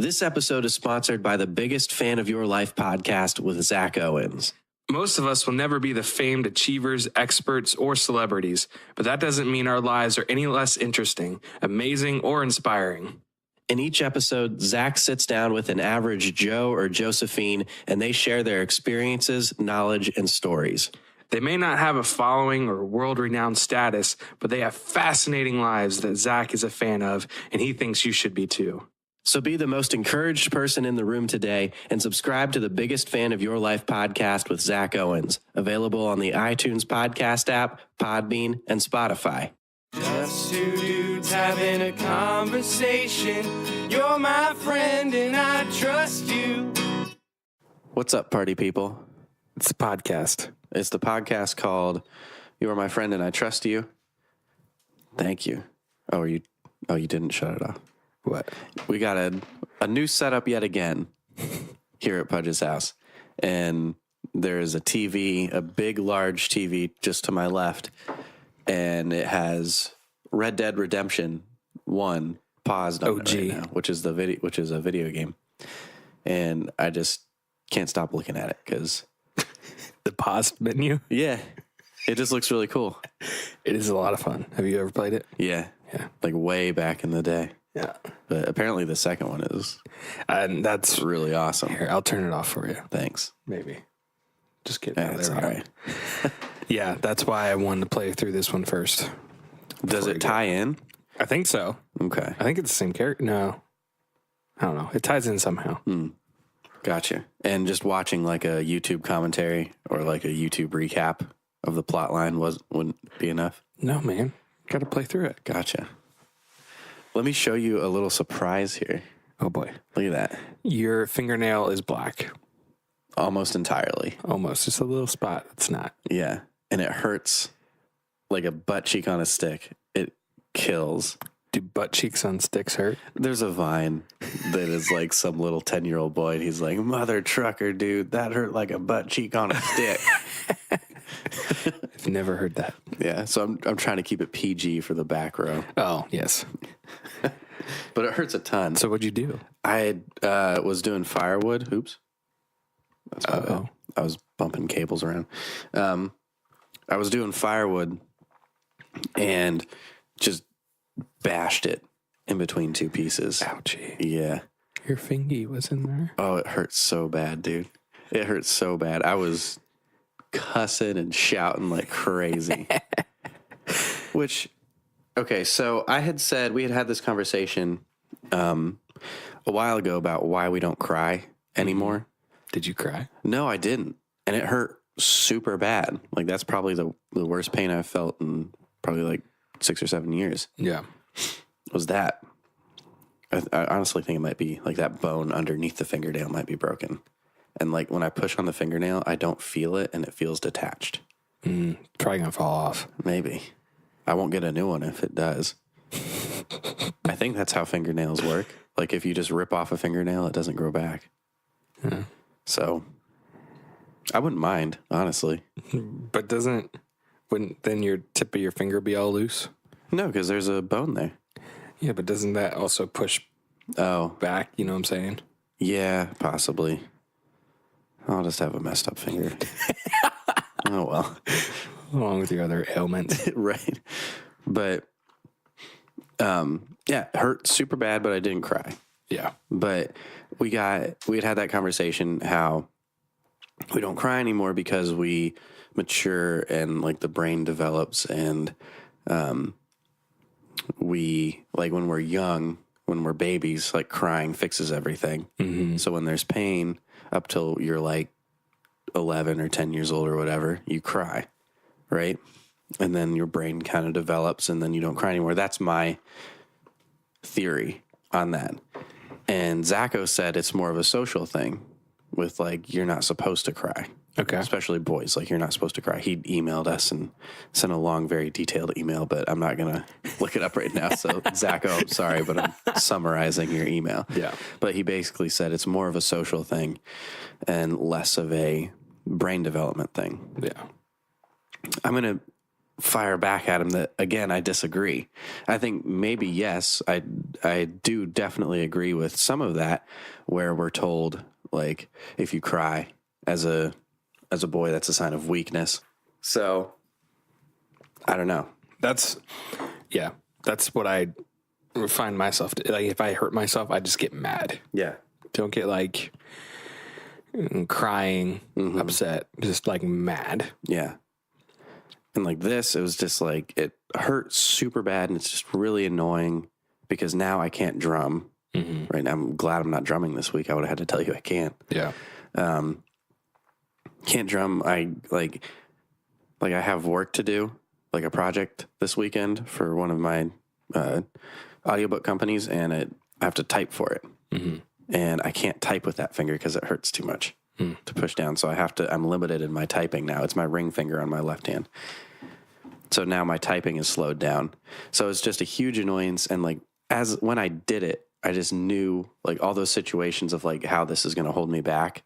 This episode is sponsored by the Biggest Fan of Your Life podcast with Zach Owens. Most of us will never be the famed achievers, experts, or celebrities, but that doesn't mean our lives are any less interesting, amazing, or inspiring. In each episode, Zach sits down with an average Joe or Josephine, and they share their experiences, knowledge, and stories. They may not have a following or world-renowned status, but they have fascinating lives that Zach is a fan of, and he thinks you should be too. So be the most encouraged person in the room today and subscribe to the Biggest Fan of Your Life podcast with Zach Owens, available on the iTunes podcast app, Podbean, and Spotify. Just two dudes having a conversation. You're my friend and I trust you. What's up, party people? It's a podcast. It's the podcast called You Are My Friend and I Trust You. Thank you. Oh, you didn't shut it off. What? We got a new setup yet again here at Pudge's house. And there is a TV, a big, large TV just to my left. And it has Red Dead Redemption 1 paused on it right now, which is a video game. And I just can't stop looking at it because The paused menu? yeah, it just looks really cool. It is a lot of fun. Have you ever played it? Yeah. Like way back in the day. Yeah. But apparently the second one is And that's really awesome. Here, I'll turn it off for you. Thanks. Maybe. Just kidding. That's all right. Yeah, that's why I wanted to play through this one first. Does it tie in? I think so. Okay. I think it's the same character. No. I don't know. It ties in somehow. Gotcha. And just watching like a YouTube commentary or like a YouTube recap of the plot line wouldn't be enough? No, man. Got to play through it. Gotcha. Let me show you a little surprise here. Oh, boy. Look at that. Your fingernail is black. Almost entirely. Almost. Just a little spot. It's not. Yeah. And it hurts like a butt cheek on a stick. It kills. Do butt cheeks on sticks hurt? There's a Vine that is like some little 10-year-old boy. And he's like, mother trucker, dude, that hurt like a butt cheek on a stick. I've never heard that. Yeah. So I'm trying to keep it PG for the back row. Oh, yes. But it hurts a ton. So what'd you do? I was doing firewood. Oops. That's my bad. I was bumping cables around. I was doing firewood and just bashed it in between two pieces. Ouchie. Yeah. Your fingy was in there? Oh, it hurts so bad, dude. It hurts so bad. I was cussing and shouting like crazy. Which, okay, so we had this conversation a while ago about why we don't cry anymore. Did you cry? No, I didn't. And it hurt super bad. Like, that's probably the worst pain I've felt in probably like 6 or 7 years. Yeah. Was that. I honestly think it might be like that bone underneath the fingernail might be broken. And like when I push on the fingernail, I don't feel it and it feels detached. Probably going to fall off. Maybe. I won't get a new one if it does. I think that's how fingernails work. Like if you just rip off a fingernail, it doesn't grow back. Yeah. So I wouldn't mind, honestly. But wouldn't then your tip of your finger be all loose? No, because there's a bone there. Yeah, but doesn't that also push back? You know what I'm saying? Yeah, possibly. I'll just have a messed up finger. Oh, well. Along with your other ailments. Right. But, yeah, it hurt super bad, but I didn't cry. Yeah. But we had that conversation how we don't cry anymore because we mature and like the brain develops and we like when we're young, when we're babies, like crying fixes everything. Mm-hmm. So when there's pain up till you're like 11 or 10 years old or whatever, you cry, right? And then your brain kind of develops and then you don't cry anymore. That's my theory on that. And Zacho said it's more of a social thing with like, you're not supposed to cry. Okay. Especially boys. Like, you're not supposed to cry. He emailed us and sent a long, very detailed email, but I'm not going to look it up right now. So, Zacho, I'm sorry, but I'm summarizing your email. Yeah. But he basically said it's more of a social thing and less of a brain development thing. Yeah. I'm going to fire back at him that, again, I disagree. I think maybe, yes, I do definitely agree with some of that, where we're told, like, if you cry as a boy, that's a sign of weakness. So I don't know. That's what I find myself like. If I hurt myself, I just get mad. Yeah. Don't get like crying, upset, just like mad. Yeah. And like this, it was just like, it hurt super bad, and it's just really annoying because now I can't drum. Right now, I'm glad I'm not drumming this week. I would have had to tell you I can't. Yeah. Can't drum. I like I have work to do, like a project this weekend for one of my audiobook companies, and I have to type for it. And I can't type with that finger because it hurts too much to push down. So I'm limited in my typing now. It's my ring finger on my left hand. So now my typing is slowed down. So it's just a huge annoyance. And like, when I did it, I just knew like all those situations of like how this is going to hold me back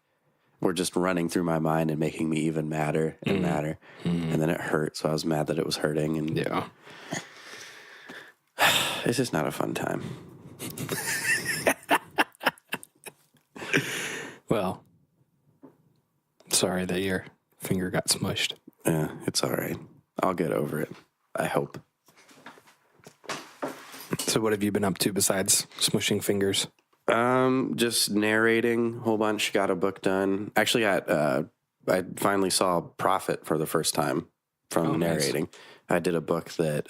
were just running through my mind and making me even madder and madder. And then it hurt. So I was mad that it was hurting. And it's just not a fun time. Well, sorry that your finger got smushed. Yeah, it's all right. I'll get over it, I hope. So what have you been up to besides smushing fingers? Just narrating a whole bunch, got a book done. Actually I finally saw profit for the first time from narrating. Nice. I did a book that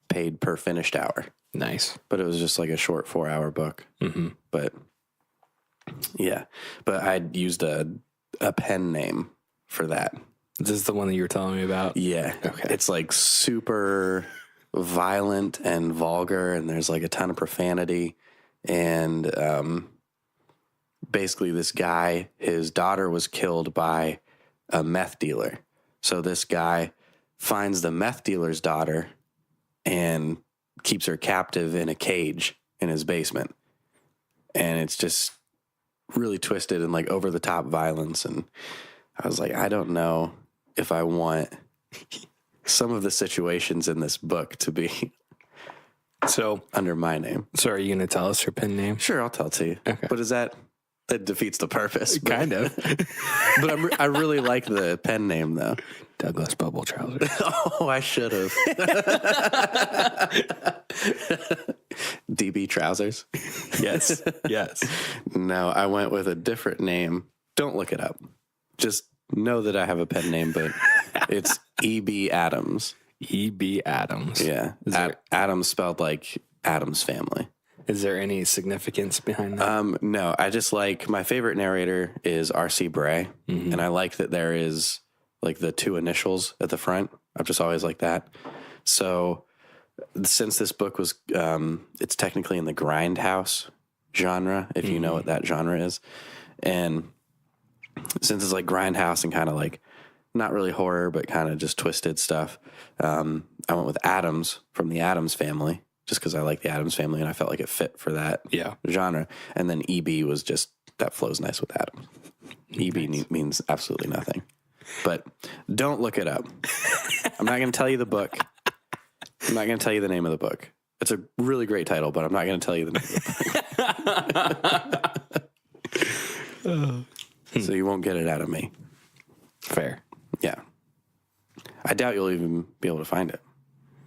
paid per finished hour. Nice. But it was just like a short 4-hour book. But yeah, but I'd used a pen name for that. Is this the one that you were telling me about? Yeah. Okay. It's like super violent and vulgar, and there's like a ton of profanity. And basically this guy, his daughter was killed by a meth dealer. So this guy finds the meth dealer's daughter and keeps her captive in a cage in his basement. And it's just really twisted and like over the top violence. And I was like, I don't know if I want some of the situations in this book to be under my name. So are you going to tell us your pen name? Sure, I'll tell it to you. Okay. But that defeats the purpose. Kind of. But I really like the pen name though. Douglas Bubble Trousers. Oh, I should have. DB Trousers. Yes. Yes. No, I went with a different name. Don't look it up. Just know that I have a pen name, but it's E.B. Adams. E.B. Adams. Yeah. Adams spelled like Adams Family. Is there any significance behind that? No, I just like, my favorite narrator is R.C. Bray. And I like that there is like the 2 initials at the front. I've just always liked that. So since this book was, it's technically in the grindhouse genre, if you know what that genre is. And since it's like grindhouse and kind of like not really horror, but kind of just twisted stuff, I went with Adams from the Adams Family, just because I like the Adams Family and I felt like it fit for that genre. And then EB was just, that flows nice with Adams. EB means absolutely nothing. But don't look it up. I'm not going to tell you the book. I'm not going to tell you the name of the book. It's a really great title, but I'm not going to tell you the name of the book. So you won't get it out of me. Fair. Yeah. I doubt you'll even be able to find it.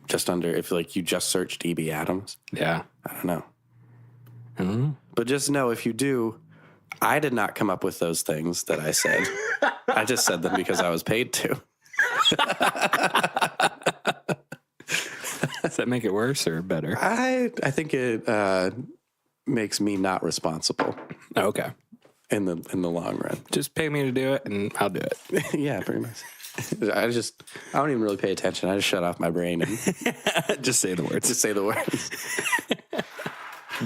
Just under, if like you just searched E.B. Adams. Yeah. I don't know. But just know, if you do, I did not come up with those things that I said. I just said them because I was paid to. Does that make it worse or better? I think it makes me not responsible. Okay. In the long run. Just pay me to do it and I'll do it. Yeah, pretty much. I don't even really pay attention. I just shut off my brain and just say the words. Just say the words.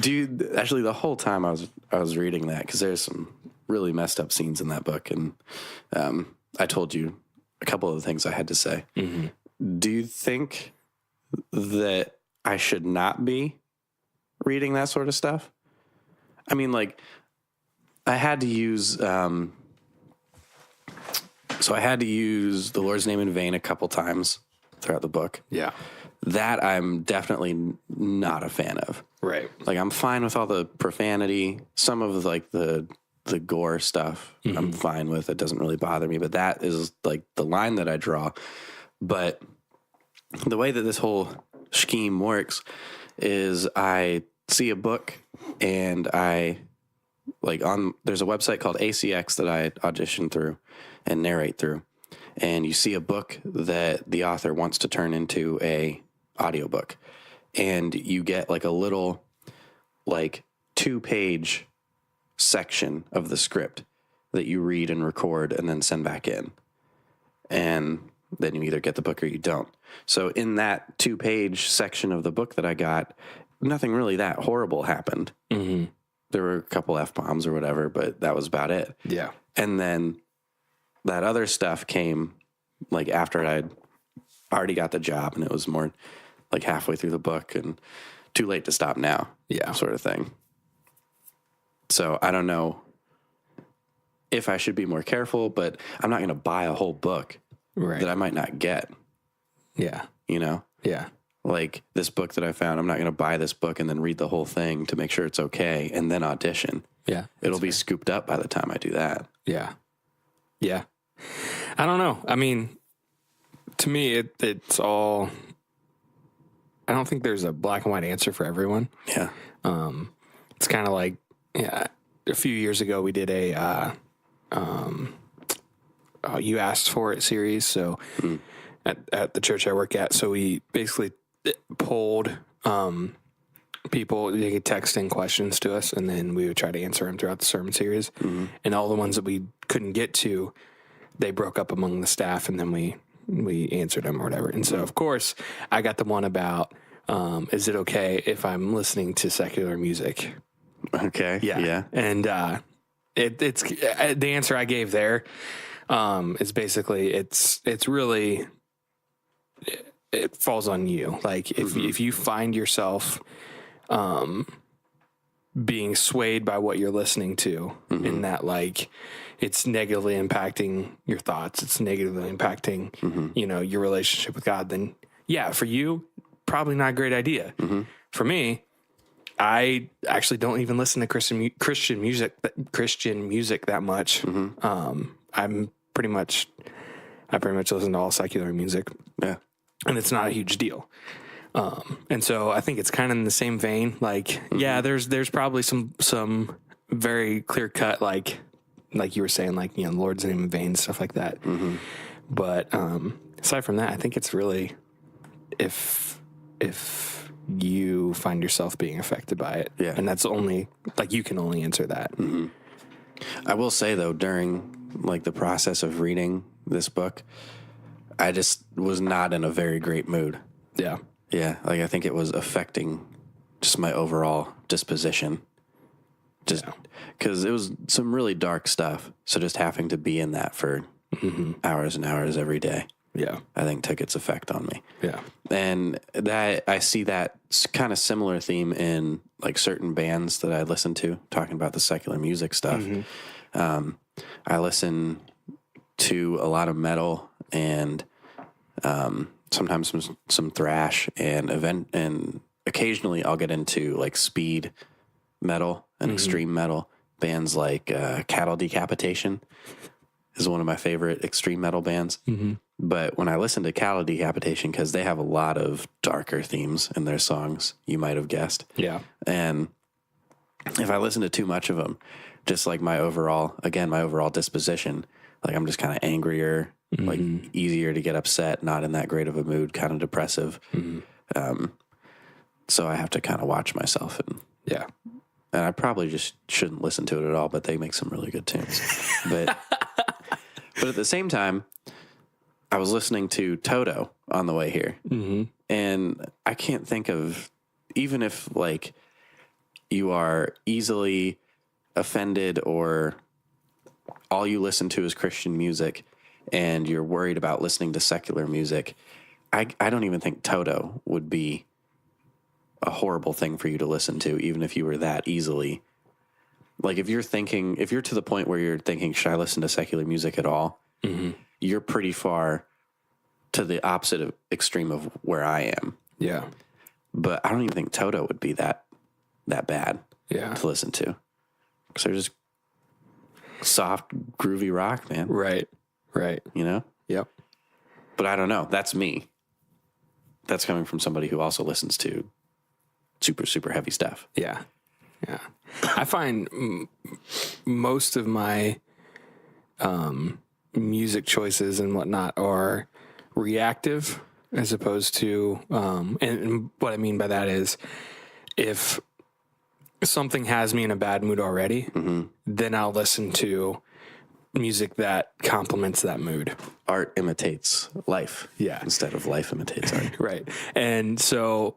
Dude, actually the whole time I was reading that, because there's some really messed up scenes in that book, and I told you a couple of the things I had to say. Do you think that I should not be reading that sort of stuff? I mean, like, I had to use the Lord's name in vain a couple times throughout the book. Yeah. That I'm definitely not a fan of. Right. Like, I'm fine with all the profanity, some of like the gore stuff. I'm fine with. It doesn't really bother me, but that is like the line that I draw. But the way that this whole scheme works is I see a book and there's a website called ACX that I audition through and narrate through. And you see a book that the author wants to turn into a audiobook. And you get like a little, like 2-page section of the script that you read and record and then send back in. And then you either get the book or you don't. So in that 2-page section of the book that I got, nothing really that horrible happened. Mm-hmm. There were a couple F-bombs or whatever, but that was about it. Yeah. And then that other stuff came like after I'd already got the job, and it was more like halfway through the book and too late to stop now. Yeah. Sort of thing. So I don't know if I should be more careful, but I'm not going to buy a whole book that I might not get. Yeah. You know? Yeah. Like this book that I found, I'm not going to buy this book and then read the whole thing to make sure it's okay and then audition. Yeah. It'll be scooped up by the time I do that. Yeah. Yeah. I don't know. I mean, to me, it's all, I don't think there's a black and white answer for everyone. Yeah. It's kind of like, a few years ago we did a, You Asked For It series. So at the church I work at, so we basically polled people. They could text in questions to us, and then we would try to answer them throughout the sermon series. Mm-hmm. And all the ones that we couldn't get to, they broke up among the staff, and then we answered them or whatever. And so, of course, I got the one about, is it okay if I'm listening to secular music? Okay. Yeah. And it's the answer I gave there is basically it's really it falls on you. Like if you find yourself being swayed by what you're listening to, and that like it's negatively impacting your thoughts, it's negatively impacting your relationship with God, then yeah, for you probably not a great idea. For me, I actually don't even listen to Christian music that much. I pretty much listen to all secular music. Yeah. And it's not a huge deal. And so I think it's kind of in the same vein. Like, yeah, there's probably some very clear cut, like you were saying, like, the Lord's name in vain, stuff like that. But aside from that, I think it's really if you find yourself being affected by it. Yeah. And that's only, like, you can only answer that. I will say, though, during, like, the process of reading this book, I just was not in a very great mood. Yeah. Yeah. Like, I think it was affecting just my overall disposition. Just because it was some really dark stuff. So just having to be in that for hours and hours every day. Yeah. I think took its effect on me. Yeah. And that I see that kind of similar theme in like certain bands that I listen to, talking about the secular music stuff. I listen to a lot of metal and sometimes some thrash and occasionally I'll get into like speed metal and extreme metal. Bands like Cattle Decapitation is one of my favorite extreme metal bands. But when I listen to Cattle Decapitation, because they have a lot of darker themes in their songs, you might have guessed. Yeah. And if I listen to too much of them, just like my overall disposition, like I'm just kind of angrier, like easier to get upset, not in that great of a mood, kind of depressive. So I have to kind of watch myself. And I probably just shouldn't listen to it at all, but they make some really good tunes. But at the same time, I was listening to Toto on the way here, and I can't think of, even if like you are easily offended or all you listen to is Christian music and you're worried about listening to secular music, I don't even think Toto would be a horrible thing for you to listen to, even if you were that easily. Like if you're to the point where you're thinking, should I listen to secular music at all? You're pretty far to the opposite extreme of where I am. Yeah. But I don't even think Toto would be that bad to listen to. Because they're just soft, groovy rock, man. Right. You know? Yep. But I don't know. That's me. That's coming from somebody who also listens to super, super heavy stuff. Yeah. I find most of my music choices and whatnot are reactive as opposed to, and what I mean by that is if something has me in a bad mood already, then I'll listen to music that complements that mood. Art imitates life. Yeah. Instead of life imitates art. Right. And so,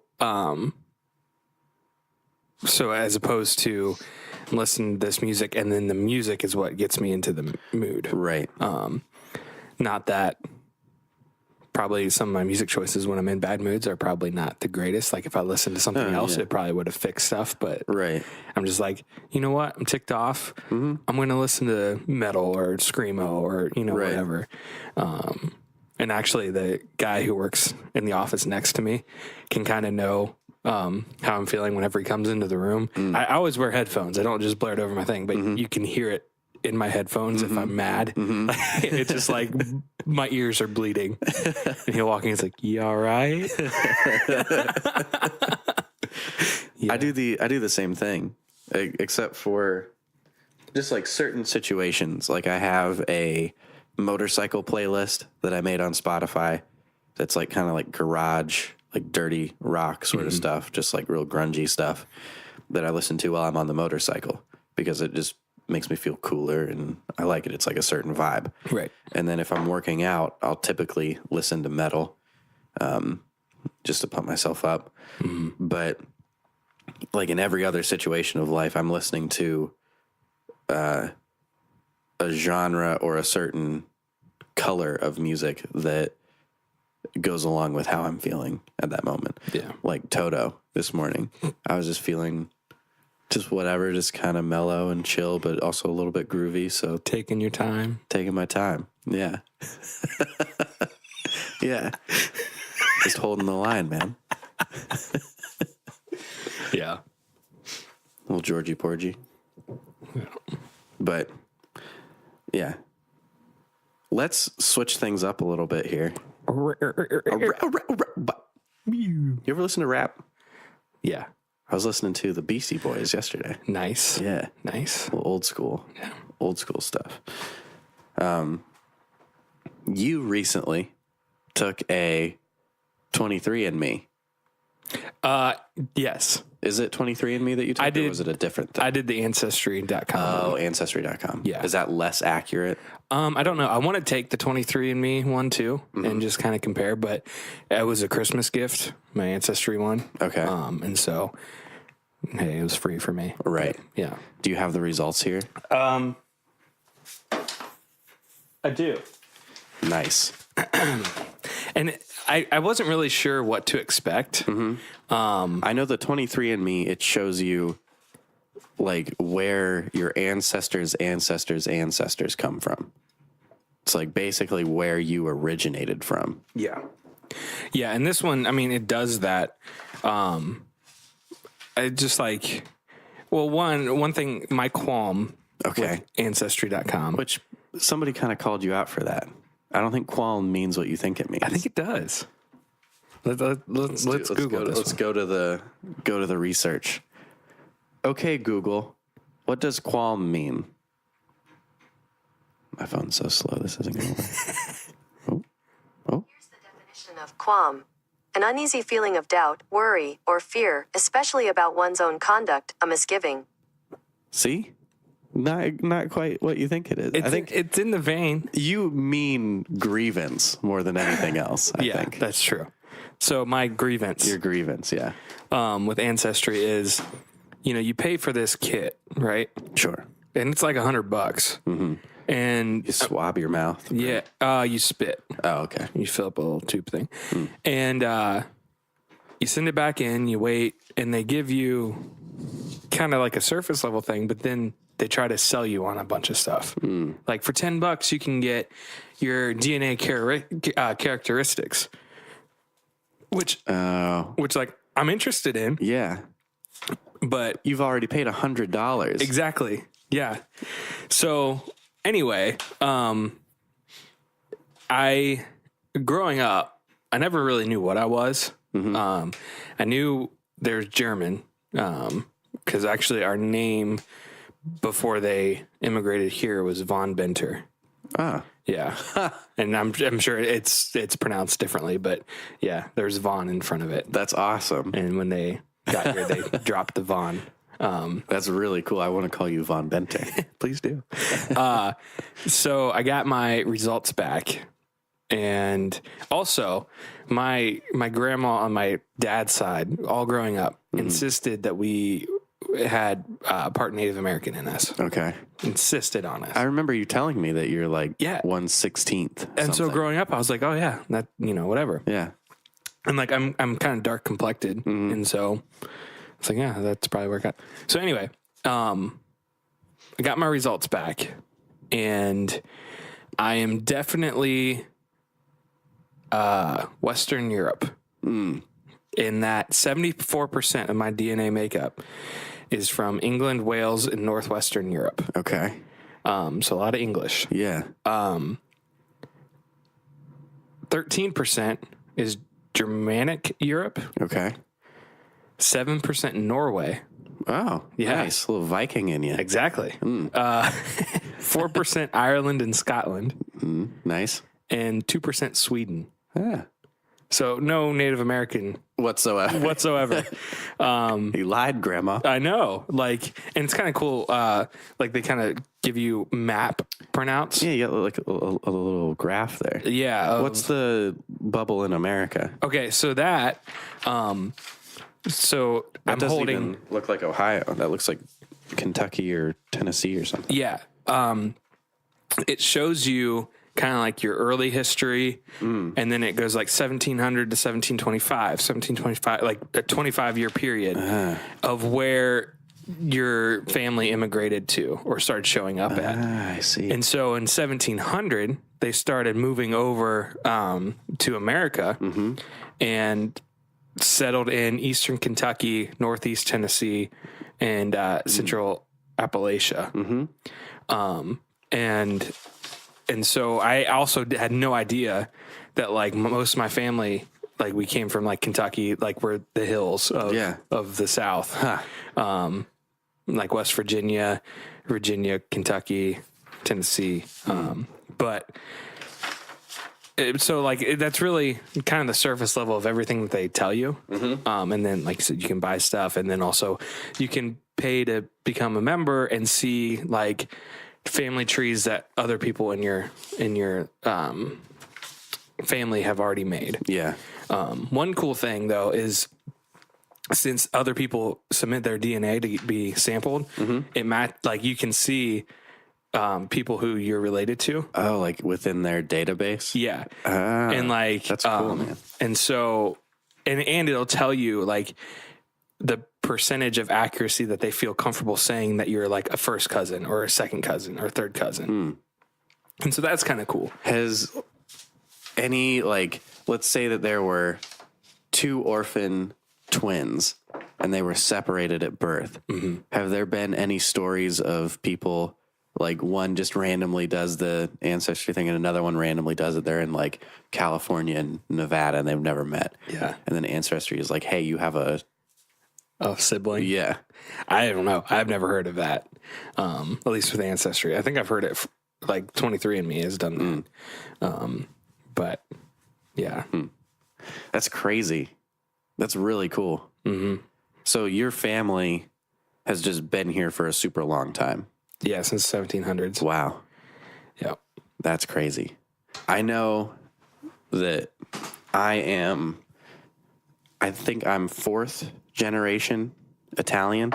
so as opposed to listen to this music and then the music is what gets me into the mood. Right. Not that probably some of my music choices when I'm in bad moods are probably not the greatest. Like if I listened to something else, it probably would have fixed stuff. But I'm just like, you know what? I'm ticked off. I'm going to listen to metal or screamo or, whatever. And actually the guy who works in the office next to me can kind of know how I'm feeling whenever he comes into the room. I always wear headphones. I don't just blare it over my thing, but you can hear it in my headphones if I'm mad. It's just like my ears are bleeding. And he'll walk in, he's like, "You all right?" I do the same thing, except for just like certain situations. Like I have a motorcycle playlist that I made on Spotify that's like kind of like garage, like dirty rock sort of stuff, just like real grungy stuff that I listen to while I'm on the motorcycle because it just makes me feel cooler and I like it. It's like a certain vibe. Right. And then if I'm working out, I'll typically listen to metal just to pump myself up. But like in every other situation of life, I'm listening to a genre or a certain color of music that goes along with how I'm feeling at that moment. Yeah. Like Toto this morning. I was just feeling just whatever, just kind of mellow and chill, but also a little bit groovy. So taking your time. Taking my time. Yeah. Yeah. Just holding the line, man. Yeah. Little Georgie Porgy. Yeah. But yeah. Let's switch things up a little bit here. You ever listen to rap? Yeah. I was listening to the Beastie Boys yesterday. Nice. Yeah. Nice. Old school. Yeah. Old school stuff. You recently took a 23andMe. Yes. Is it 23andMe that you took? I did. Or was it a different thing? I did the Ancestry.com. Oh, Ancestry.com. Yeah. Is that less accurate? I don't know. I want to take the 23andMe one too and just kind of compare, but it was a Christmas gift, my Ancestry one. Okay. And so, hey, it was free for me. Right. But, yeah. Do you have the results here? I do. Nice. And I wasn't really sure what to expect. I know the 23andMe, it shows you like where your ancestors' come from. It's like basically where you originated from. Yeah. Yeah. And this one, I mean, it does that. I just like, well, one thing, my qualm with Ancestry.com. Which somebody kind of called you out for that. I don't think qualm means what you think it means. I think it does. Let's Google this. Let's go to the research. Okay, Google, what does qualm mean? My phone's so slow. This isn't going to work. Here's the definition of qualm: an uneasy feeling of doubt, worry, or fear, especially about one's own conduct, a misgiving. See? Not quite what you think it is. I think it's in the vein. You mean grievance more than anything else, I think. That's true. So my grievance. Your grievance, yeah. With Ancestry is, you pay for this kit, right? Sure. And it's like $100. Mm-hmm. And you swab your mouth. Yeah. You spit. Oh, okay. You fill up a little tube thing. And you send it back in, you wait, and they give you kind of like a surface level thing, but then they try to sell you on a bunch of stuff. Like for $10, you can get your DNA characteristics, which like I'm interested in. Yeah. But You've already paid $100. exactly. Yeah. So anyway, growing up, I never really knew what I was. I knew there's German, because actually our name before they immigrated here was von Benter. Ah. Yeah. And I'm sure it's pronounced differently, but yeah, there's von in front of it. That's awesome. And when they got here, they dropped the von. That's really cool. I want to call you Von Benter. Please do. So I got my results back. And also my grandma on my dad's side, all growing up, insisted that we had part Native American in us. Okay. Insisted on us. I remember you telling me that you're like Yeah. 1/16th. And so growing up, I was like, oh yeah, that, whatever. Yeah. And like, I'm kind of dark complected. And so it's like, yeah, that's probably where it got. So anyway, I got my results back and I am definitely Western Europe. In that 74% of my DNA makeup is from England, Wales, and Northwestern Europe. Okay. So a lot of English. Yeah. 13% is Germanic Europe. Okay. 7% Norway. Oh, Yeah. nice. A little Viking in you. Exactly. 4% Ireland and Scotland. Nice. And 2% Sweden. Yeah. So no Native American Whatsoever. You lied, Grandma. I know. Like, and it's kind of cool. Like they kind of give you map printouts. Yeah, you got like a little graph there. Yeah. What's the bubble in America? Okay. So that, so That I'm doesn't holding, even look like Ohio. That looks like Kentucky or Tennessee or something. yeah. It shows you kind of like your early history, and then it goes like 1700 to 1725, like a 25-year period of where your family immigrated to or started showing up at. I see. And so in 1700, they started moving over to America and settled in eastern Kentucky, northeast Tennessee, and central Appalachia. And so I also had no idea that like most of my family, like we came from like Kentucky, like we're the hills of the South, like West Virginia, Kentucky, Tennessee. But so like that's really kind of the surface level of everything that they tell you. And then like I said, you can buy stuff, and then also you can pay to become a member and see like family trees that other people in your family have already made. Yeah. One cool thing though is since other people submit their DNA to be sampled, it like you can see people who you're related to. Oh, like within their database? Yeah. And like that's cool, man. And so and it'll tell you like the percentage of accuracy that they feel comfortable saying that you're like a first cousin or a second cousin or a third cousin. And so that's kind of cool. Has any, like, let's say that there were 2 orphan twins and they were separated at birth. Have there been any stories of people, like one just randomly does the ancestry thing and another one randomly does it? They're in like California and Nevada and they've never met. Yeah. And then ancestry is like, hey, you have a sibling. Yeah. I don't know. I've never heard of that. At least with Ancestry. I think I've heard it like 23andMe has done that. But yeah. That's crazy. That's really cool. So your family has just been here for a super long time. Yeah, since 1700s. Wow. Yeah. That's crazy. I know that I think I'm 4th generation Italian.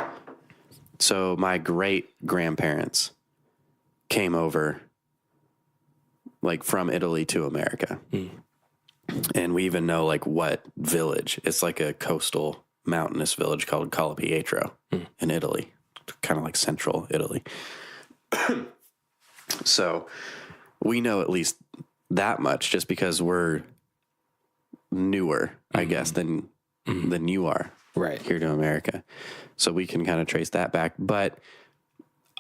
So my great grandparents came over like from Italy to America. And we even know like what village. It's like a coastal mountainous village called Cala Pietro in Italy. kind of like central Italy. So we know at least that much just because we're newer, I guess, than you are here to America. So we can kind of trace that back. But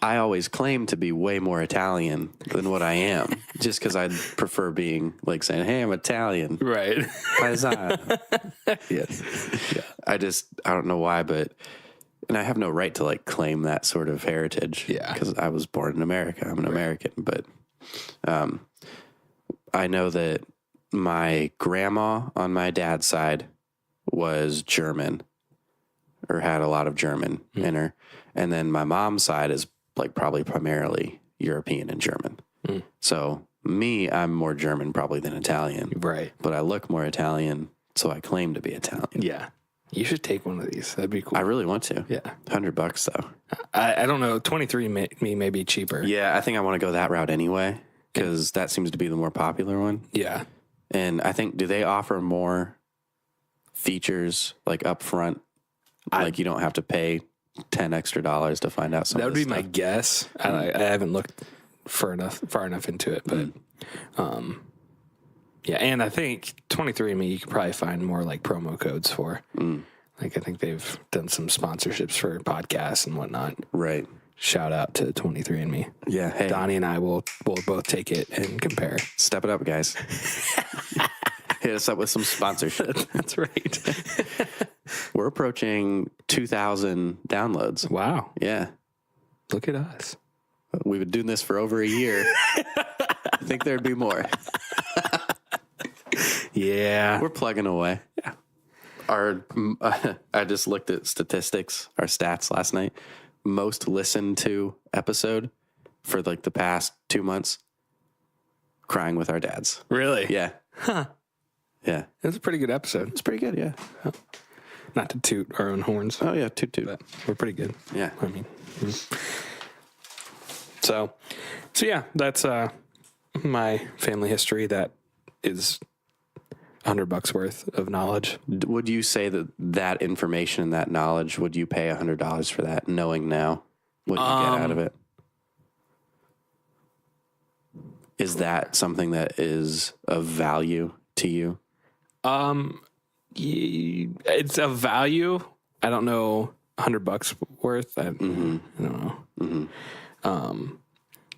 I always claim to be way more Italian than what I am, just because I prefer being like saying, "Hey, I'm Italian." Right. Paisano. Yes. Yeah. I don't know why, and I have no right to like claim that sort of heritage. Yeah. Because I was born in America. I'm an American. But I know that my grandma on my dad's side was German, or had a lot of German in her. And then my mom's side is like probably primarily European and German. So I'm more German probably than Italian. Right. But I look more Italian, so I claim to be Italian. Yeah. You should take one of these. That'd be cool. I really want to. Yeah. $100 though. I don't know. 23 may be cheaper. Yeah, I think I want to go that route anyway, because that seems to be the more popular one. Yeah. And I think, do they offer more features like up front? Like you don't have to pay $10 extra to find out some That of would this be my stuff? guess. I haven't looked far enough into it, but yeah. And I think 23andMe you could probably find more like promo codes for. Like I think they've done some sponsorships for podcasts and whatnot. Right. Shout out to 23andMe. Yeah. Hey, Donnie and I will both take it and compare. step it up, guys. Hit us up with some sponsorship. That's right. We're approaching 2,000 downloads. Wow. Yeah. Look at us. We've been doing this for over a year. I think there'd be more. Yeah. We're plugging away. Yeah. I just looked at statistics, our stats last night. Most listened to episode for like the past 2 months, Crying with Our Dads. Really? Yeah. Huh. Yeah. It was a pretty good episode. It's pretty good. Yeah. Not to toot our own horns. Oh yeah. Toot. But we're pretty good. Yeah. I mean, so yeah, that's my family history. That is $100 worth of knowledge. Would you say that information and that knowledge, would you pay $100 for that, knowing now what you get out of it? Is that something that is of value to you? It's a value. I don't know, $100 worth. I don't know.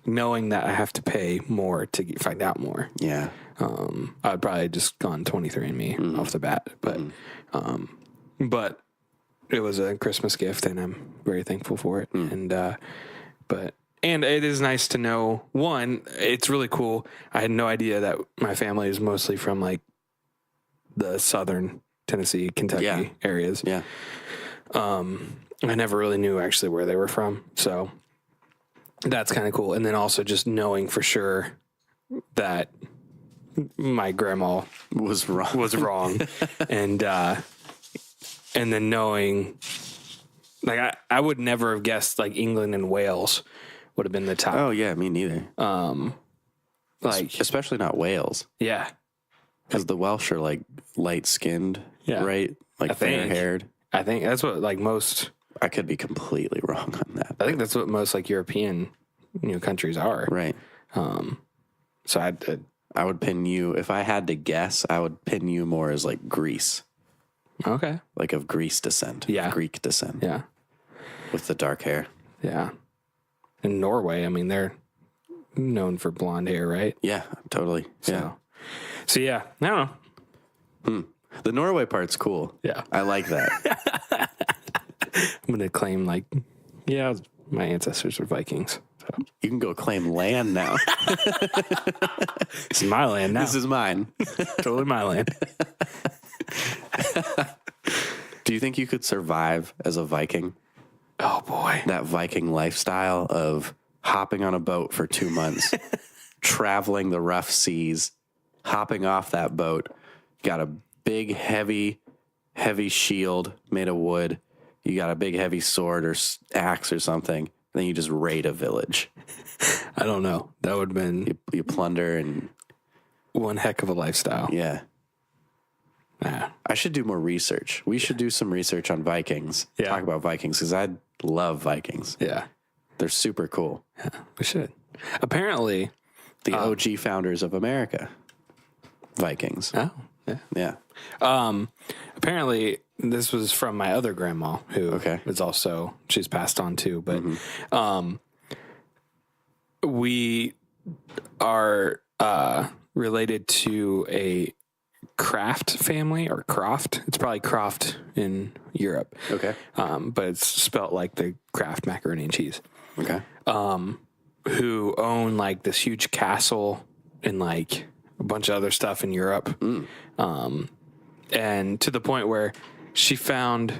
Knowing that I have to pay more to find out more. Yeah. I'd probably just gone 23andMe off the bat, but it was a Christmas gift and I'm very thankful for it. And it is nice to know, one, it's really cool. I had no idea that my family is mostly from like the southern Tennessee, Kentucky areas. Yeah. I never really knew actually where they were from. So that's kind of cool. And then also just knowing for sure that my grandma Was wrong. and then knowing like I would never have guessed like England and Wales would have been the top. Oh yeah, me neither. Like Especially not Wales, yeah. because the Welsh are like light skinned, Yeah. right? Like I think. fair haired. I think that's what like most I could be completely wrong on that. I think that's what most like European countries are. Right. So I would pin you, if I had to guess, I would pin you more as like Greece, okay. like of Greece descent. Yeah. Greek descent. Yeah. With the dark hair. Yeah. In Norway, I mean, they're known for blonde hair, right? Yeah, totally. Yeah. So yeah, I don't know. The Norway part's cool. Yeah. I like that. I'm going to claim like, yeah, my ancestors were Vikings. So You can go claim land now. this is my land now. This is mine. totally my land. Do you think you could survive as a Viking? Oh boy. That Viking lifestyle of hopping on a boat for 2 months, traveling the rough seas, hopping off that boat, got a big, heavy shield made of wood. You got a big, heavy sword or axe or something. Then you just raid a village. I don't know. That would have been You plunder and one heck of a lifestyle. yeah. Yeah. I should do more research. We should do some research on Vikings. Yeah. Talk about Vikings because I'd love Vikings. Yeah. They're super cool. Yeah, we should. Apparently, The OG founders of America, Vikings. oh, yeah. Yeah. Apparently, this was from my other grandma, who is also, she's passed on too, but we are related to a Kraft family, or Croft. It's probably Croft in Europe. Okay. But it's spelt like the Kraft macaroni and cheese. Okay. Who own like this huge castle and like a bunch of other stuff in Europe. And to the point where she found,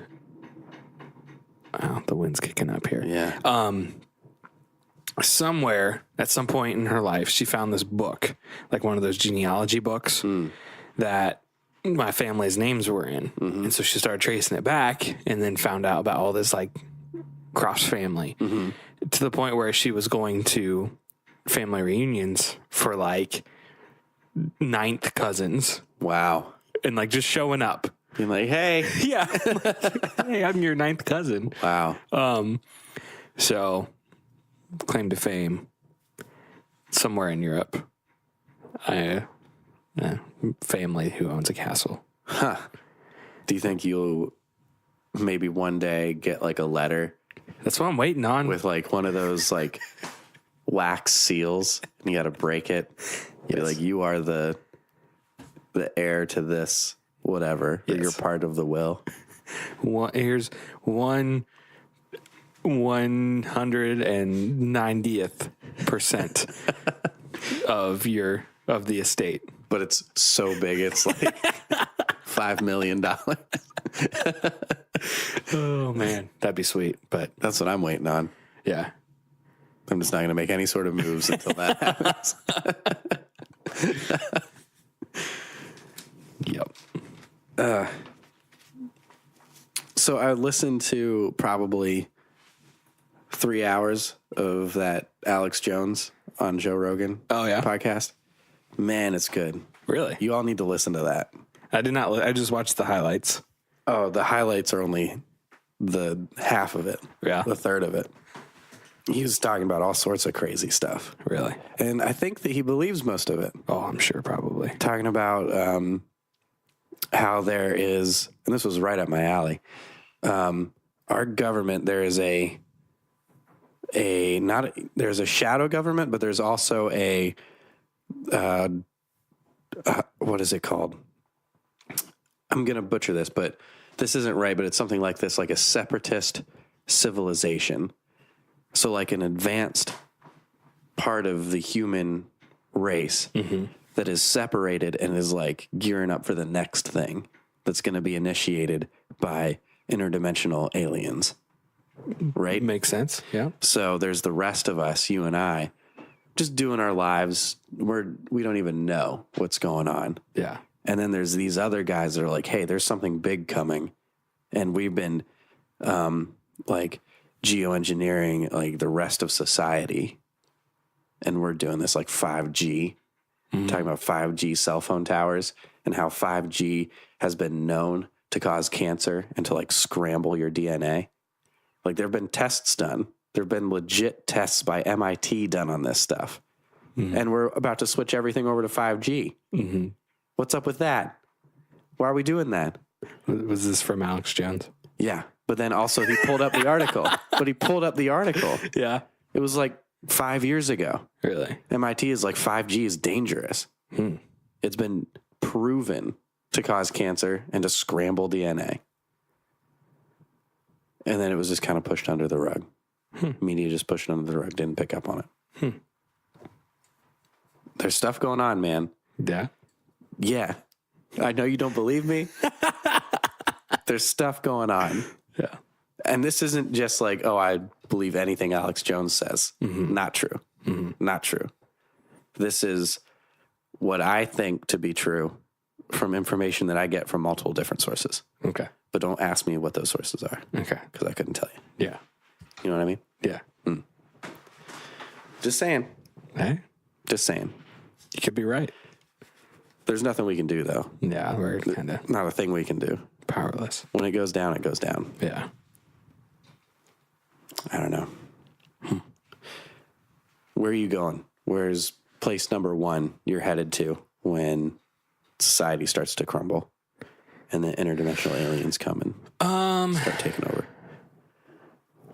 the wind's kicking up here. Yeah. Somewhere at some point in her life, she found this book, like one of those genealogy books that my family's names were in. And so she started tracing it back and then found out about all this like Cross family to the point where she was going to family reunions for like ninth cousins. Wow. And like just showing up. Being like, hey. Yeah. Hey, I'm your ninth cousin. Wow. So claim to fame somewhere in Europe. Family who owns a castle. Huh. Do you think you'll maybe one day get like a letter That's what I'm waiting on. with like one of those like wax seals and you got to break it? Be like, you are the heir to this, whatever. Or you're part of the will. Here's 190th percent of the estate. But it's so big, it's like $5 million. Oh man, that'd be sweet. But That's what I'm waiting on. yeah, I'm just not going to make any sort of moves until that happens. yep. So I listened to probably 3 hours of that Alex Jones on Joe Rogan podcast. Man, it's good. Really? You all need to listen to that. I did not. I just watched the highlights. Oh, the highlights are only the half of it. Yeah. The third of it. He was talking about all sorts of crazy stuff. Really? And I think that he believes most of it. Oh, I'm sure, probably. Talking about how there is, and this was right up my alley, our government, there's a shadow government, but there's also a, what is it called? I'm going to butcher this, but this isn't right, but it's something like this, like a separatist civilization. So like an advanced part of the human race that is separated and is like gearing up for the next thing that's going to be initiated by interdimensional aliens. Right? Makes sense. Yeah. So there's the rest of us, you and I, just doing our lives. We don't even know what's going on. Yeah. And then there's these other guys that are like, hey, there's something big coming. And we've been like geoengineering like the rest of society. And we're doing this like 5G, talking about 5G cell phone towers and how 5G has been known to cause cancer and to like scramble your DNA. Like there have been tests done. There have been legit tests by MIT done on this stuff. And we're about to switch everything over to 5G. What's up with that? Why are we doing that? Was this from Alex Jones? Yeah. But then also he pulled up the article. Yeah. It was like 5 years ago. Really? MIT is like 5G is dangerous. It's been proven to cause cancer and to scramble DNA. And then it was just kind of pushed under the rug. Media just pushed it under the rug, didn't pick up on it. There's stuff going on, man. Yeah. Yeah. I know you don't believe me. There's stuff going on. Yeah. And this isn't just like, oh, I believe anything Alex Jones says. Not true. Not true. This is what I think to be true from information that I get from multiple different sources. Okay. But don't ask me what those sources are. Okay. Because I couldn't tell you. Yeah. You know what I mean? Yeah. Just saying. Hey, Just saying. you could be right. There's nothing we can do, though. Yeah, we're kind of Not a thing we can do. powerless. When it goes down, it goes down. Yeah. I don't know. Where are you going? Where's place number one you're headed to when society starts to crumble and the interdimensional aliens come and start taking over?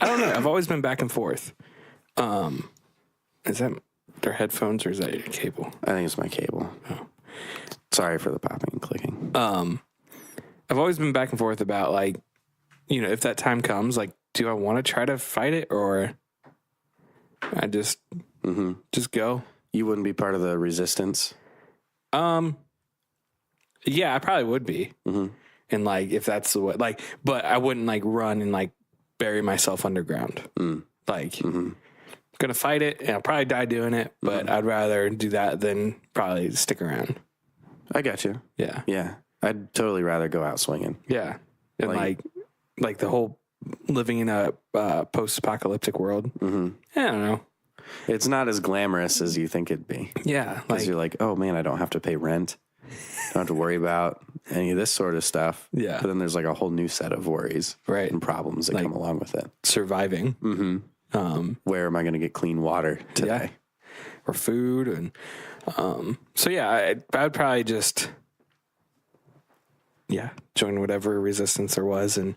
I don't know. I've always been back and forth. Is that their headphones or is that your cable? I think it's my cable. Oh. Sorry for the popping and clicking. I've always been back and forth about, like, you know, if that time comes, like, do I want to try to fight it or I just go? You wouldn't be part of the resistance? Yeah, I probably would be. And, like, if that's the way, like, but I wouldn't, like, run and, like, bury myself underground. Like, gonna fight it and I'll probably die doing it, but I'd rather do that than probably stick around. I got you. Yeah. Yeah. I'd totally rather go out swinging. Yeah. And like the whole living in a post-apocalyptic world. I don't know. It's not as glamorous as you think it'd be. Yeah. Because you're like, oh man, I don't have to pay rent. Don't have to worry about any of this sort of stuff. Yeah. But then there's like a whole new set of worries and problems that come along with it. Surviving. Where am I going to get clean water today? Or food. And so, yeah, I'd probably just, join whatever resistance there was and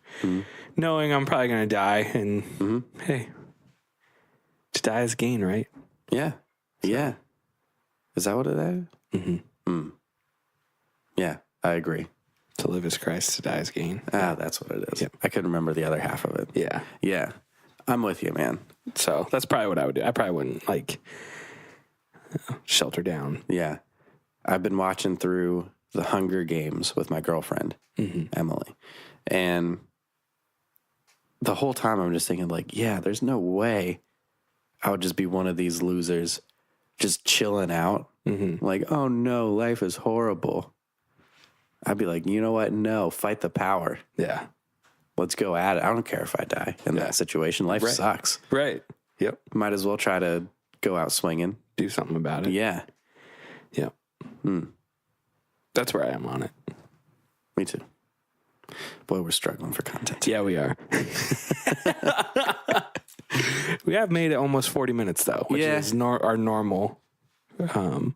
knowing I'm probably going to die. And hey, to die is gain, right? Yeah. So. Yeah. Is that what it is? Yeah, I agree. To live is Christ, to die is gain. Ah, that's what it is. Yep. I couldn't remember the other half of it. Yeah. Yeah. I'm with you, man. So that's probably what I would do. I probably wouldn't, like, shelter down. Yeah. I've been watching through the Hunger Games with my girlfriend, Emily. And the whole time I'm just thinking, like, yeah, there's no way I would just be one of these losers just chilling out. Like, oh no, life is horrible. I'd be like, you know what? No, fight the power. Yeah. Let's go at it. I don't care if I die in that situation. Life sucks. Right. Yep. Might as well try to go out swinging. Do something about it. Yeah. Yep. That's where I am on it. Me too. Boy, we're struggling for content. Yeah, we are. We have made it almost 40 minutes, though, which is our normal, or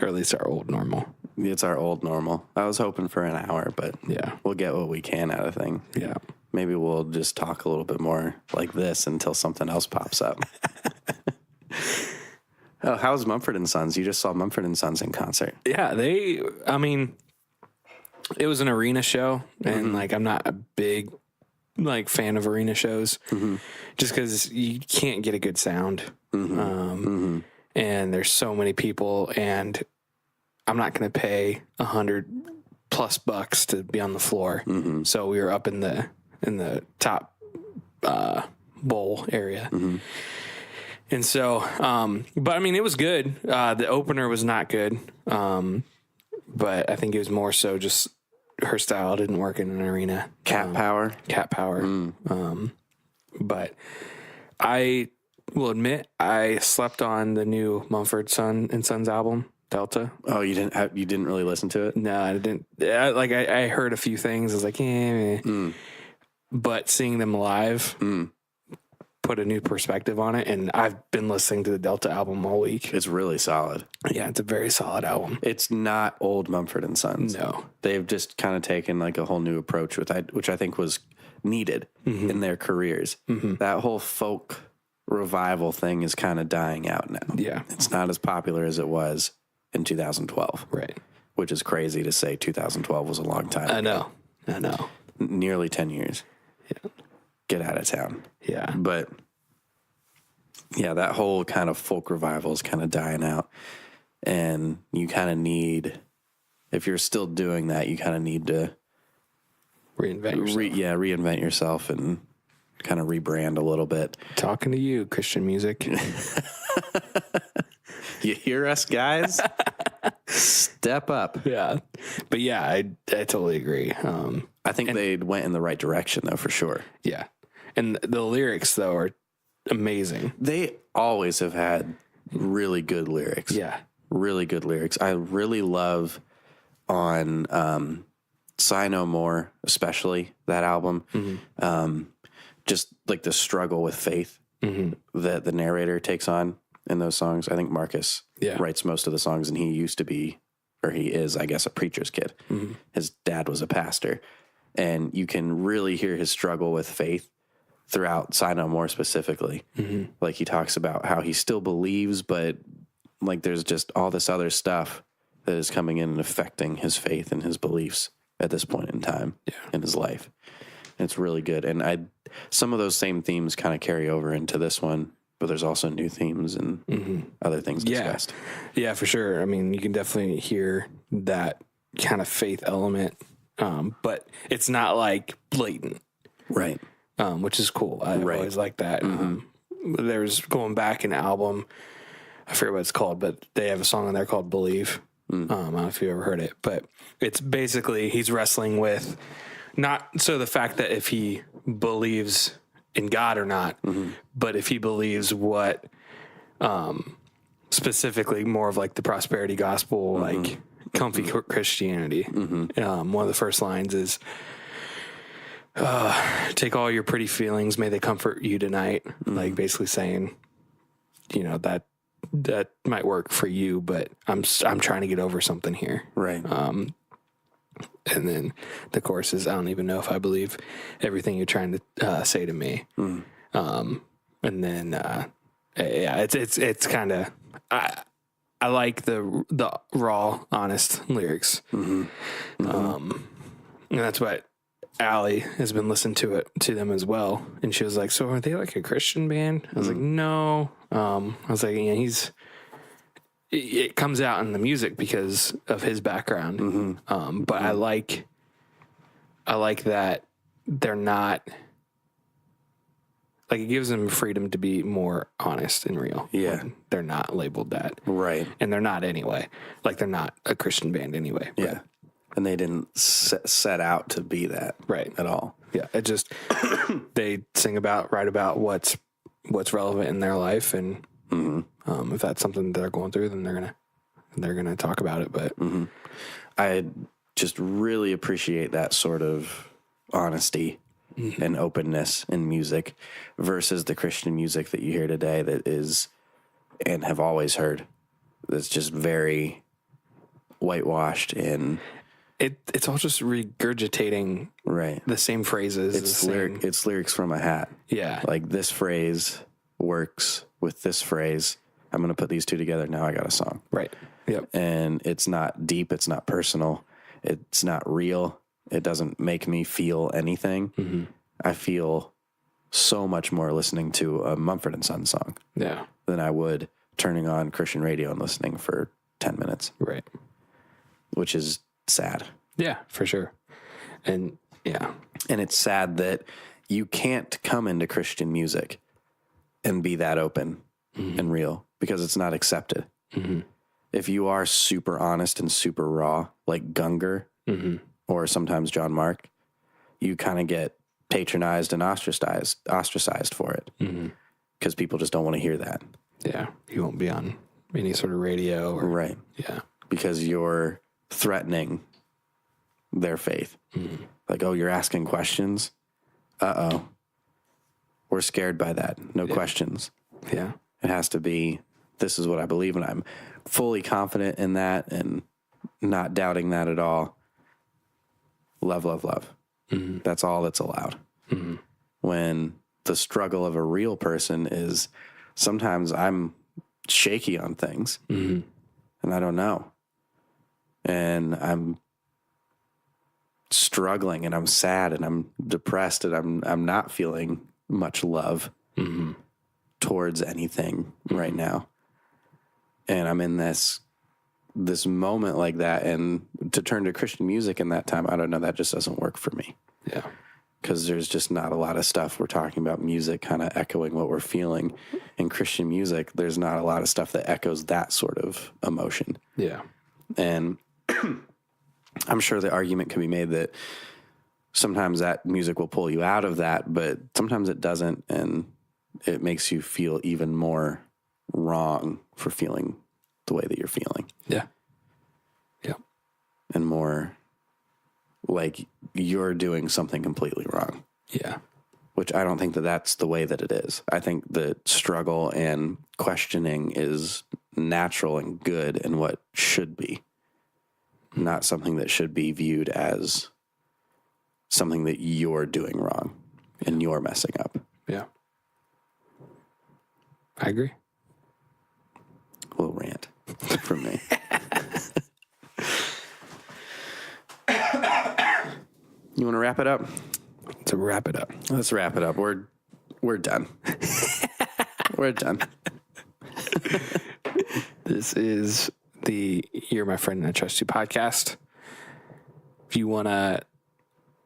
at least our old normal. It's our old normal. I was hoping for an hour, but we'll get what we can out of thing. Yeah. Maybe we'll just talk a little bit more like this until something else pops up. Oh, how's Mumford & Sons? You just saw Mumford & Sons in concert. Yeah, it was an arena show, and, like, I'm not a big, like, fan of arena shows, just because you can't get a good sound. And there's so many people, and I'm not going to pay $100+ to be on the floor. So we were up in the top bowl area. And so, but I mean, it was good. The opener was not good. But I think it was more so just her style didn't work in an arena. Cat power. But I will admit I slept on the new Mumford & Sons album, Delta. Oh, you didn't really listen to it? No, I didn't. I heard a few things. I was like, but seeing them live put a new perspective on it. And I've been listening to the Delta album all week. It's really solid. Yeah, it's a very solid album. It's not old Mumford & Sons. No. They've just kind of taken like a whole new approach, which I think was needed in their careers. That whole folk revival thing is kind of dying out now. Yeah. It's not as popular as it was in 2012. Right. Which is crazy to say 2012 was a long time ago. I know. Nearly 10 years. Yeah. Get out of town. Yeah. But yeah, that whole kind of folk revival is kind of dying out. And you kind of need, if you're still doing that, you kind of need to reinvent yourself. Reinvent yourself and kind of rebrand a little bit. Talking to you, Christian music. You hear us, guys? Step up. Yeah. But yeah, I totally agree. I think they went in the right direction, though, for sure. Yeah. And the lyrics, though, are amazing. They always have had really good lyrics. Yeah. Really good lyrics. I really love on Sigh No More, especially that album. just like the struggle with faith that the narrator takes on in those songs. I think Marcus writes most of the songs, and he used to be, or he is, I guess, a preacher's kid. His dad was a pastor, and you can really hear his struggle with faith throughout Sign No More specifically. Like he talks about how he still believes, but like there's just all this other stuff that is coming in and affecting his faith and his beliefs at this point in time in his life. And it's really good. And some of those same themes kind of carry over into this one, but there's also new themes and other things discussed. Yeah, for sure. I mean, you can definitely hear that kind of faith element, but it's not like blatant. Right. Which is cool. I always like that. There's going back an album, I forget what it's called, but they have a song on there called Believe. I don't know if you ever heard it, but it's basically he's wrestling with not so the fact that if he believes in God or not, but if he believes what specifically more of like the prosperity gospel, like comfy Christianity. One of the first lines is, take all your pretty feelings, may they comfort you tonight. Like basically saying, you know, that might work for you, but I'm trying to get over something here. Right. And then the chorus is, I don't even know if I believe everything you're trying to say to me. And then, it's kind of, I like the raw, honest lyrics. And that's what Allie has been listening to them as well. And she was like, so are they like a Christian band? I was like, no. I was like, yeah, it comes out in the music because of his background. But I like that they're not, like, it gives them freedom to be more honest and real. Yeah. They're not labeled that. Right. And they're not anyway. Like, they're not a Christian band anyway. Yeah. And they didn't set out to be that. Right. At all. Yeah. It just, they write about what's relevant in their life. And if that's something that they're going through, then they're going to talk about it. But I just really appreciate that sort of honesty and openness in music versus the Christian music that you hear today that is, and have always heard, that's just very whitewashed and it's all just regurgitating the same phrases. It's lyrics from a hat. Yeah. Like this phrase works with this phrase. I'm going to put these two together. Now I got a song. Right. Yep. And it's not deep. It's not personal. It's not real. It doesn't make me feel anything. I feel so much more listening to a Mumford & Sons song than I would turning on Christian radio and listening for 10 minutes. Right. Which is sad. Yeah, for sure. And and it's sad that you can't come into Christian music and be that open and real because it's not accepted. If you are super honest and super raw, like Gunger or sometimes John Mark, you kind of get patronized and ostracized for it because people just don't want to hear that. Yeah, you won't be on any sort of radio. Right. Yeah. Because you're threatening their faith. Like, oh, you're asking questions? Uh-oh. We're scared by that. No questions. Yeah. It has to be, this is what I believe, and I'm fully confident in that and not doubting that at all. Love, love, love. That's all that's allowed. When the struggle of a real person is sometimes I'm shaky on things and I don't know. And I'm struggling and I'm sad and I'm depressed and I'm not feeling much love towards anything right now. And I'm in this moment like that, and to turn to Christian music in that time, I don't know, that just doesn't work for me. Yeah. Because there's just not a lot of stuff. We're talking about music kind of echoing what we're feeling. In Christian music, there's not a lot of stuff that echoes that sort of emotion. Yeah. And I'm sure the argument can be made that sometimes that music will pull you out of that, but sometimes it doesn't, and it makes you feel even more wrong for feeling the way that you're feeling. Yeah. Yeah. And more like you're doing something completely wrong. Yeah. which I don't think that that's the way that it is. I think that struggle and questioning is natural and good and what should be, not something that should be viewed as something that you're doing wrong and you're messing up. Yeah. I agree. A little rant from me. You want to wrap it up? To wrap it up. Let's wrap it up. We're done. We're done. This is the You're My Friend and I Trust You podcast. If you want to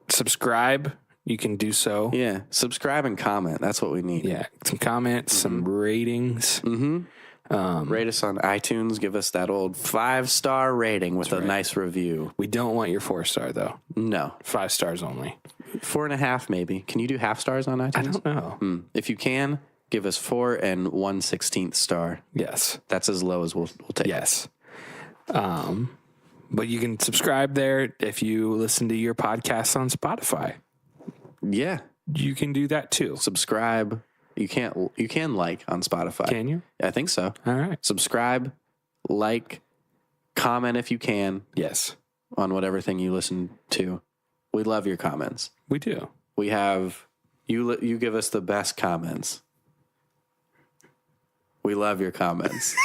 subscribe, you can do so. Yeah. Subscribe and comment. That's what we need. Yeah. Some comments, some ratings. Rate us on iTunes. Give us that old 5-star rating with a nice review. We don't want your 4-star, though. No. 5 stars only. 4.5 maybe. Can you do half stars on iTunes? I don't know. If you can, give us 4 1/16 star. Yes. That's as low as we'll take. Yes. But you can subscribe there if you listen to your podcast on Spotify. Yeah. You can do that too. Subscribe. You can like on Spotify. Can you? I think so. All right. Subscribe, like, comment if you can Yes, on whatever thing you listen to. We love your comments. we do. We have you give us the best comments. We love your comments.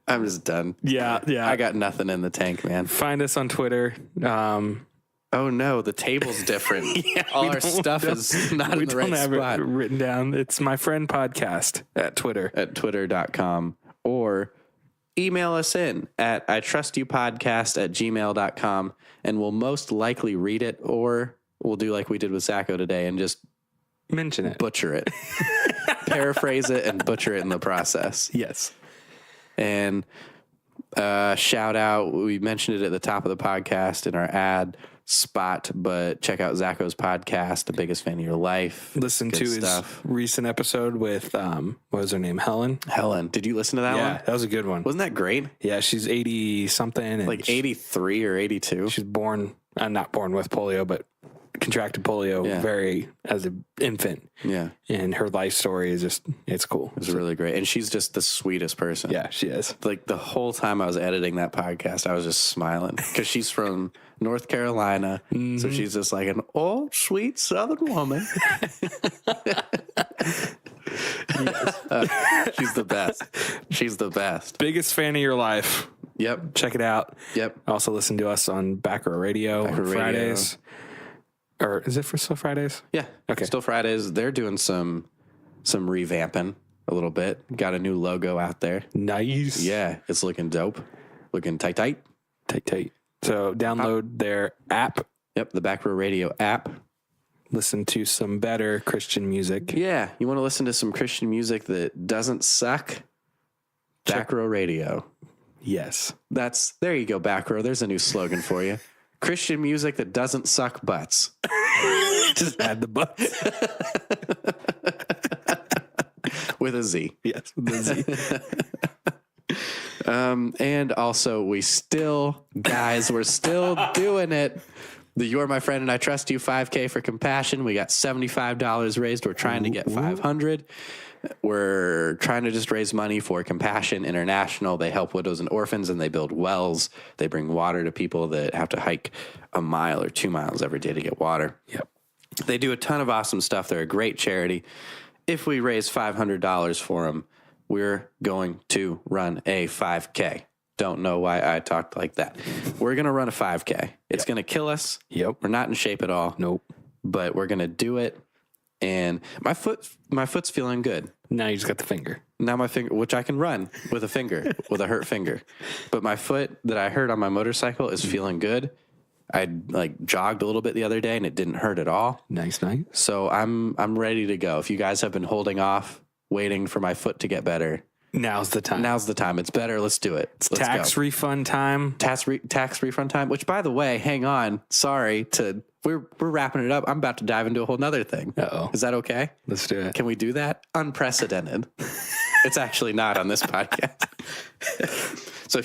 I'm just done. Yeah. I got nothing in the tank, man. Find us on Twitter. Oh no, the table's different. All our stuff is not in the right have spot. it written down. It's My Friend Podcast at Twitter. At twitter.com or email us in at itrustyoupodcast@gmail.com and we'll most likely read it, or we'll do like we did with Zacho today and just Mention it. butcher it, paraphrase it and butcher it in the process. Yes. And shout out, we mentioned it at the top of the podcast in our ad spot, but check out Zacho's podcast, The Biggest Fan of Your Life. Listen Good to his recent episode with, what was her name? Helen. Did you listen to that Yeah, one? that was a good one. Wasn't that great? Yeah, she's 80 something. And Like 83 or 82. she's born, not born with polio, but contracted polio as an infant. Yeah. And her life story is just, it's cool. It's really great. And she's just the sweetest person. Yeah, she is. Like the whole time I was editing that podcast, I was just smiling because she's from North Carolina. So she's just like an old, sweet Southern woman. She's the best. She's the best. Biggest fan of your life. Yep. Check it out. Yep. Also listen to us on Back Row Radio on Fridays. Or is it for still Fridays? Yeah. Okay. Still Fridays. They're doing some revamping a little bit. Got a new logo out there. Nice. Yeah. It's looking dope. Looking tight. Tight. So download their app. Yep. The Back Row Radio app. Listen to some better Christian music. Yeah. You want to listen to some Christian music that doesn't suck? Back Row Radio. Yes. There you go, Back Row. There's a new slogan for you. Christian music that doesn't suck butts. Just add the butts. With a Z. Yes, with the Z. And also we're still doing it. The You're My Friend and I Trust You 5K for Compassion. We got $75 raised. We're trying to get 500. We're trying to just raise money for Compassion International. They help widows and orphans and they build wells. They bring water to people that have to hike a mile or 2 miles every day to get water. Yep. They do a ton of awesome stuff. They're a great charity. If we raise $500 for them, we're going to run a 5K. Don't know why I talked like that. We're going to run a 5K. It's going to kill us. Yep. We're not in shape at all. Nope. But we're going to do it. And my foot's feeling good. Now you just got the finger. Now my finger, which I can run with a finger, with a hurt finger. But my foot that I hurt on my motorcycle is feeling good. I jogged a little bit the other day and it didn't hurt at all. Nice. So I'm ready to go. If you guys have been holding off, waiting for my foot to get better, Now's the time. It's better. Let's do it. It's Let's tax go. refund time. Tax refund time. Which, by the way, hang on. Sorry we're wrapping it up. I'm about to dive into a whole nother thing. Uh-oh. Is that okay? Let's do it. Can we do that? Unprecedented. It's actually not on this podcast. So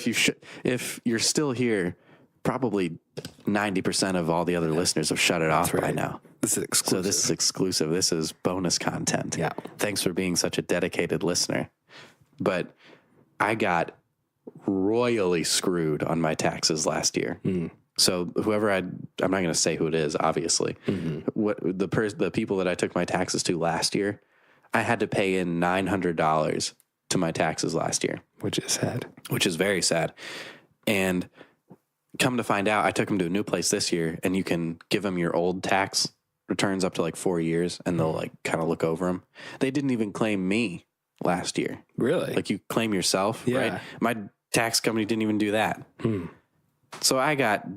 if you're still here, probably 90% of all the other listeners have shut it off by now. This is exclusive. So this is exclusive. This is bonus content. Yeah. Thanks for being such a dedicated listener. But I got royally screwed on my taxes last year. So whoever I'm not going to say who it is, obviously. What the people that I took my taxes to last year, I had to pay in $900 to my taxes last year. Which is sad. Which is very sad. And come to find out, I took them to a new place this year, and you can give them your old tax returns up to like 4 years, and they'll like kind of look over them. They didn't even claim me last year. Really? Like you claim yourself, Yeah. right? My tax company didn't even do that. So I got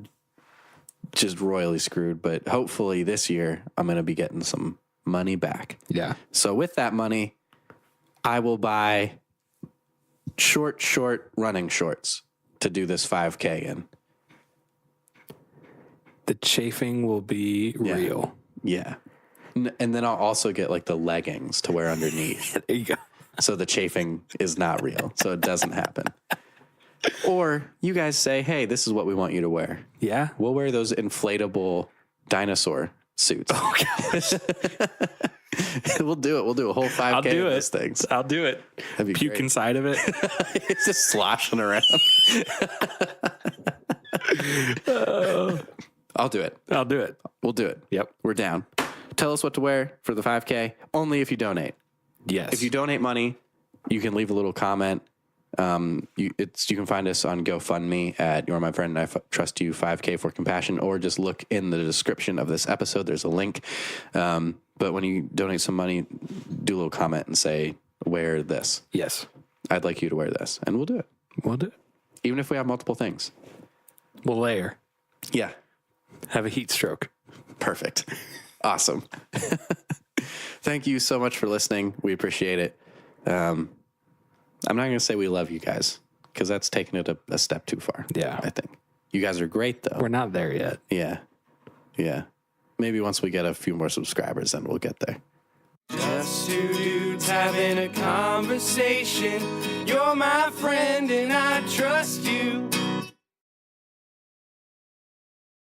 just royally screwed, but hopefully this year I'm going to be getting some money back. Yeah. So with that money, I will buy short running shorts to do this 5K in. The chafing will be real. Yeah. And then I'll also get like the leggings to wear underneath. There you go. So the chafing is not real. So it doesn't happen. Or you guys say, hey, this is what we want you to wear. Yeah. We'll wear those inflatable dinosaur suits. Oh, gosh. We'll do it. We'll do a whole 5K I'll do of it. those things. I'll do it. That'd be Puke great. inside of it. It's just sloshing around. I'll do it. I'll do it. We'll do it. Yep. We're down. Tell us what to wear for the 5K, only if you donate. Yes. If you donate money, you can leave a little comment. You can find us on GoFundMe at You're My Friend and I Trust You 5K for Compassion, or just look in the description of this episode. There's a link. But when you donate some money, do a little comment and say, wear this. Yes. I'd like you to wear this. And we'll do it. We'll do it. Even if we have multiple things. We'll layer. Yeah. Have a heat stroke. Perfect. Awesome. Thank you so much for listening. We appreciate it. I'm not going to say we love you guys, because that's taking it a step too far. Yeah. I think. You guys are great, though. We're not there yet. Yeah. Yeah. Maybe once we get a few more subscribers, then we'll get there. Just two dudes having a conversation. You're my friend and I trust you.